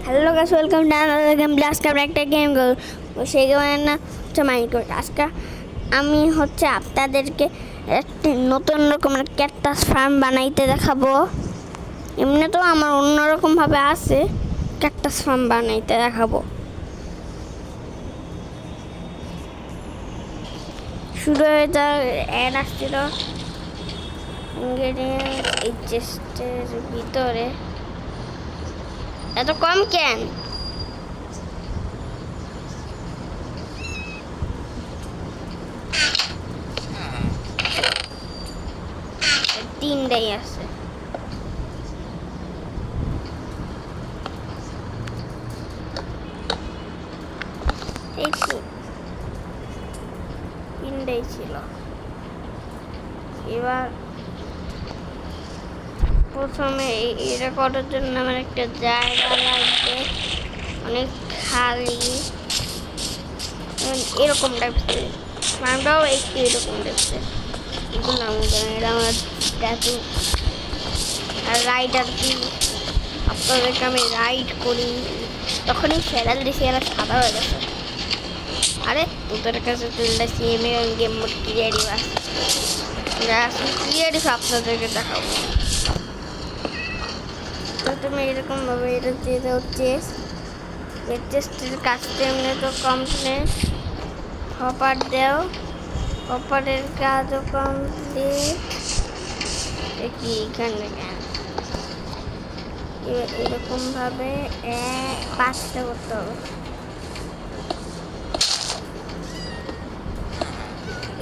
Hello guys welcome to another game blast का একটা game সেই গেমের নাম হচ্ছে মাইনক্রাফট। আজকে আমি হচ্ছে আপনাদেরকে একটি নতুন রকমের ক্যাকটাস ফার্ম বানাইতে দেখাবো। এমনি তো আমার অন্যরকম ভাবে আছে, ক্যাকটাস ফার্ম বানাইতে দেখাবো। শুরু হয়ে যায় অ্যাড আসছিল ইনগ্রেডিয়েন্ট এই চেস্টের ভিতরে। এত কম কেন? তিনটাই আছে। এই তিনটাই ছিল। এবার প্রথমে এটা করার জন্য আমার একটা জায়গা লাগবে, অনেক খালি এরকম টাইপের। ফার্মটাও একটু এরকম টাইপের। এগুলো এটা আমার স্ট্যাচু আর রাইড আর কি। আপনাদেরকে আমি রাইড করি তখনই ফেরাল দিয়েছি, এরা সাদা হয়ে গেছে। আরে তোদের কাছে চলে সিএমএ গেম মোড ক্লিয়ারই আছে, ক্লিয়ারই আপনাদেরকে দেখাবো। তুমি এরকম ভাবে এটা দিয়ে দাও চেস্ট। এর চেস্টের কাজটা এমনি তো কমপ্লিট। হপার দাও, হপারের কাজও কমপ্লিট। কি এখানে এরকম ভাবে 5টা করতে হবে।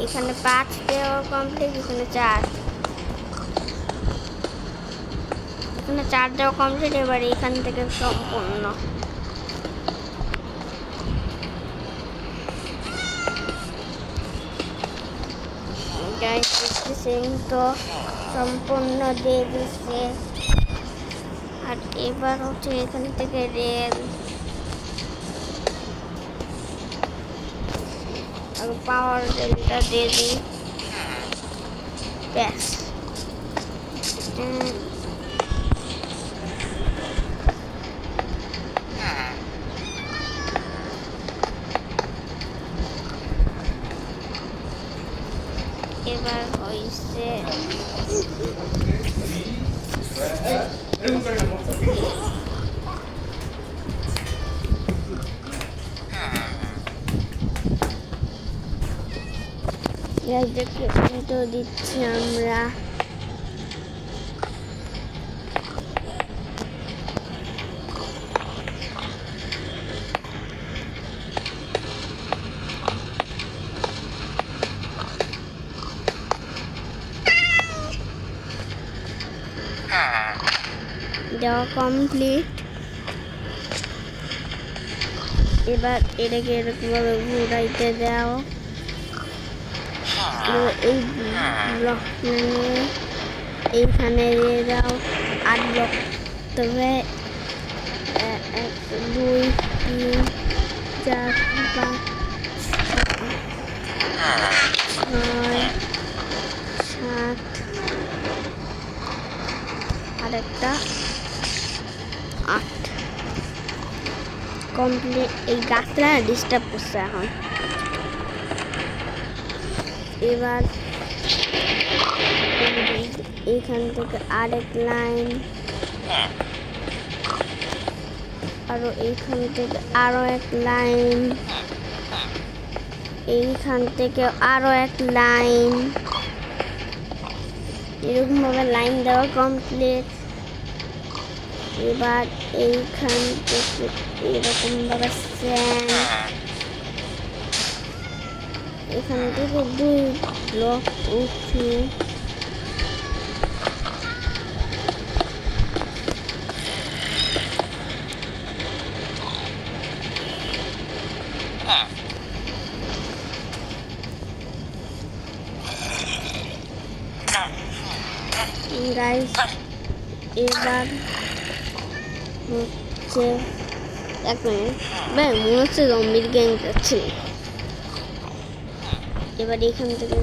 এখানে 5 দেওয়া কমপ্লিট, এখানে 4, এখানে 4 দেওয়া কমপ্লিট। এবার এখান থেকে সম্পূর্ণ তো সম্পূর্ণ দিয়ে দিচ্ছে। আর এবার হচ্ছে এখান থেকে রেল আর পাওয়ার রেলটা দিয়ে দিই, ব্যাস। এবার হয়েছে তো দিচ্ছি আমরা। দেওয়া কমপ্লিট। এবার এটাকে এরকমভাবে ঘুরাইতে দাও। এই ব্লক এইখানে দিয়ে দাও 8 ব্লক। তবে 1 2 3 4 5 6 7 আর একটা 8 কমপ্লিট। এই গাছটা ডিস্টার্ব করছে এখন। এবার এইখান থেকে আরেক লাইন, আরো এইখান থেকে আরো এক লাইন, এইখান থেকে আরো এক লাইন। এরকম ভাবে লাইন দেওয়া কমপ্লিট। এবার এইখান থেকে এরকম ভাবে এখান থেকে 2 ব্লক উঁচু। গাইস এবার হচ্ছে 1 মিনিট, ভাই মনে হচ্ছে জম্বির গ্যাং যাচ্ছে। এবার এখান থেকে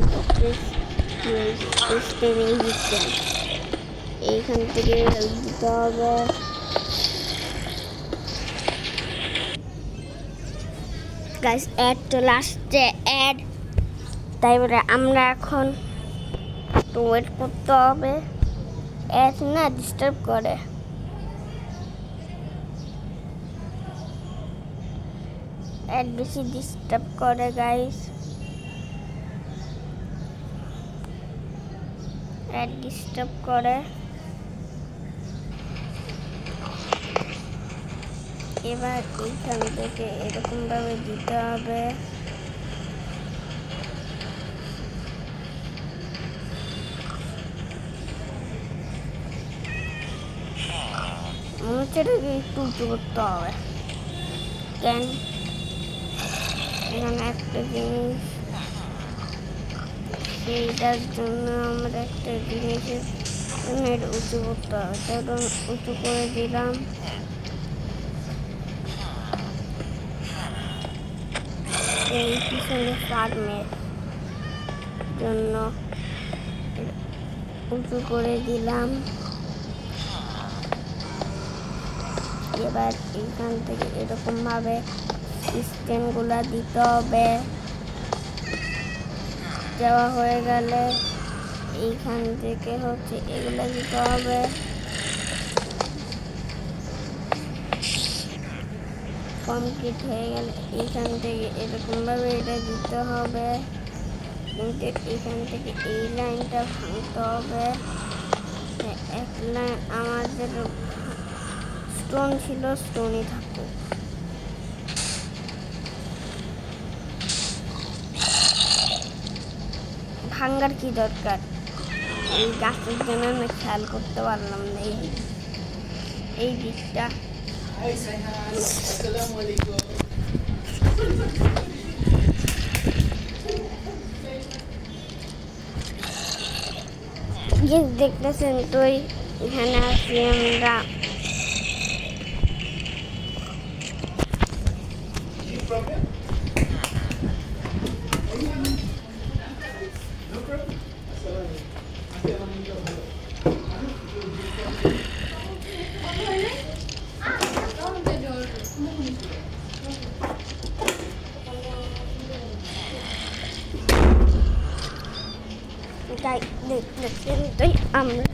এইখান থেকে দিতে হবে গাইস অ্যাড চলে আসছে অ্যাড, তাই বলে আমরা এখন একটু ওয়েট করতে হবে। অ্যাড না ডিস্টার্ব করে, অ্যাড বেশি ডিস্টার্ব করে গাইস, অ্যাড ডিস্টার্ব করে। এবার এইখান থেকে এরকম ভাবে দিতে হবে। মনে হচ্ছে এটাকে একটু উঁচু করতে হবে। কেন এখানে একটা জিনিস, সেইটার জন্য আমরা একটা জিনিসের জন্য এটা উঁচু করতে হবে, তাহলে উঁচু করে দিলাম। এই পিছনে ফার্মের জন্য উঁচু করে দিলাম। এবার এইখান থেকে এরকম ভাবে সিস্টেমগুলা দিতে হবে। দেওয়া হয়ে গেলে এইখান থেকে হচ্ছে এগুলা দিতে হবে। কমপ্লিট হয়ে গেলে এইখান থেকে এরকম ভাবে এটা দিতে হবে, কিন্তু এইখান থেকে এই লাইনটা ভাঙতে হবে। এক লাইন আমাদের স্টোন ছিল, স্টোনই থাকুক। ভাঙ্গার কি দরকার, এই গাছের জন্য আমি খেয়াল করতে পারলাম না এই দিকটা। দেখতেছেন তো এখানে আছি আমরা। দেখতেছেন তো আমরা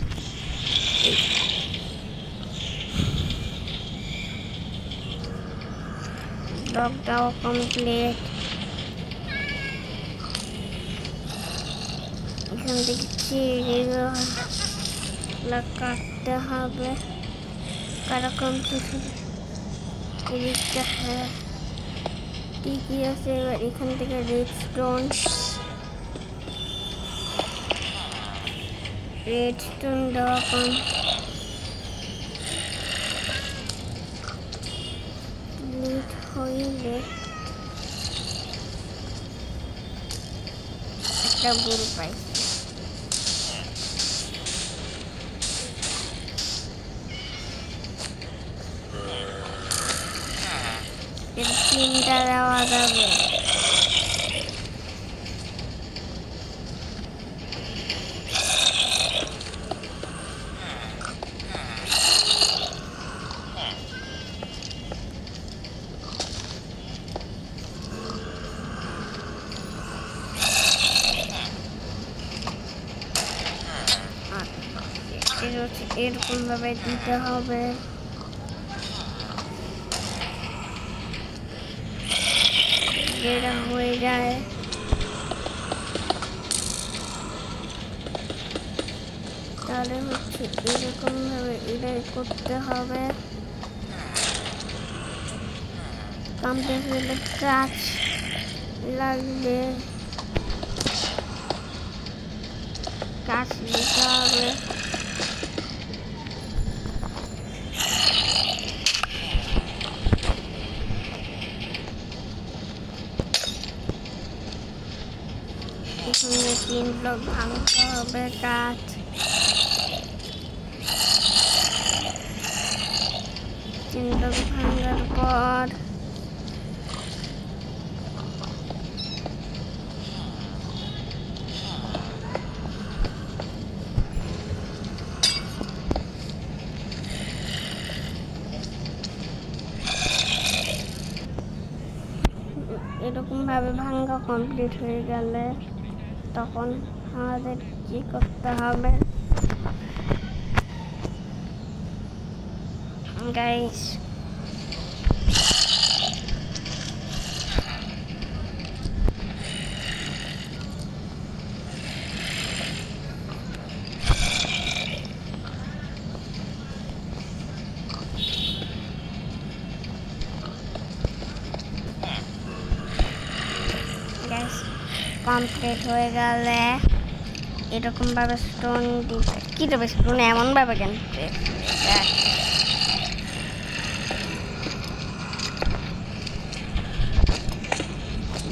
ব্লকটাও কমপ্লিট। এখান থেকে চিড়িগুলো কাটতে হবে। কারা কমপ্লিট এদিকটা, হ্যাঁ ঠিকই আছে। এবার এখান থেকে রেডস্টোন দেওয়া কমপ্লিট হইলে একটা ভুল পাই। এর 3টা দেওয়া যাবে। এরকম ভাবে দিতে হবে। যেটা হয়ে যায় তাহলে হচ্ছে এরকম ভাবে এটা করতে হবে। কমপ্লিট হলে কাজ লাগবে, কাজ দিতে হবে। এখানে 3 ব্লক ভাঙতে হবে কাঠ। 3 ব্লক ভাঙার পর এরকম ভাবে ভাঙা কমপ্লিট হয়ে গেলে তখন আমাদের কি করতে হবে গাইস? কমপ্লিট হয়ে গেলে এরকম ভাবে স্টোন দিতে, কি দেবে স্টোন এমন ভাবে কেন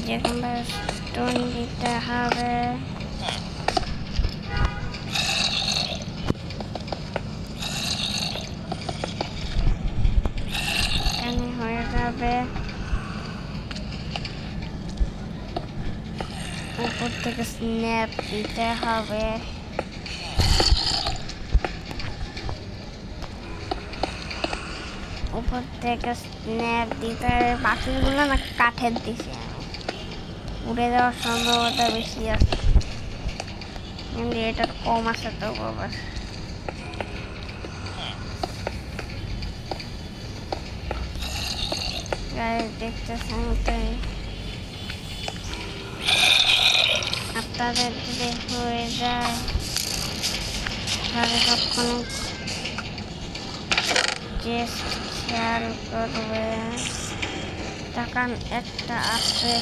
যেরকম ভাবে স্টোন দিতে হবে। এখানে হয়ে যাবে, উপর থেকে স্ন্যাপ দিতে হবে। উপর থেকে স্ন্যাপ দিতে হবে। বাকিগুলো না কাঠের দিছে, উড়ে যাওয়ার সম্ভাবনা বেশি আছে, কিন্তু এটার কম আছে তো বাবা। দেখতেছেন তাই আপনাদের যদি হয়ে যায় তাহলে তখন খেয়াল করবে। তখন একটা আছে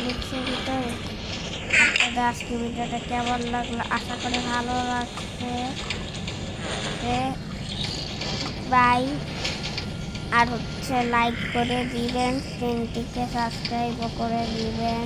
লিখে দিতে। আপনাদের আজকে ভিডিওটা কেমন লাগলো আশা করি ভালো লাগছে। বাই। আর লাইক করে দিবেন, চ্যানেলটিকে সাবস্ক্রাইব করে দিবেন।